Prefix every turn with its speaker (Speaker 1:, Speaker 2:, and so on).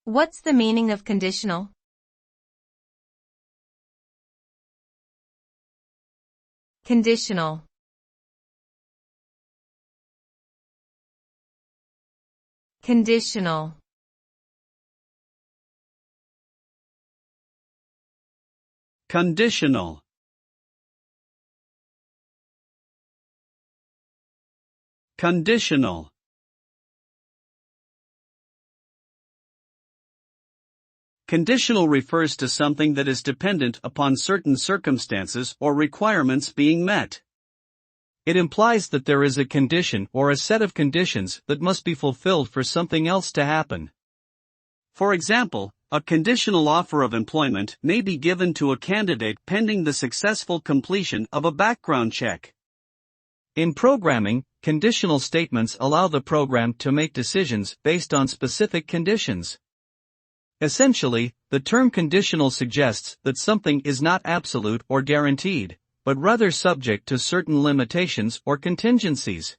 Speaker 1: What's the meaning of conditional? Conditional. Conditional.
Speaker 2: Conditional. Conditional. Conditional refers to something that is dependent upon certain circumstances or requirements being met. It implies that there is a condition or a set of conditions that must be fulfilled for something else to happen. For example, a conditional offer of employment may be given to a candidate pending the successful completion of a background check. In programming, conditional statements allow the program to make decisions based on specific conditions. Essentially, the term conditional suggests that something is not absolute or guaranteed, but rather subject to certain limitations or contingencies.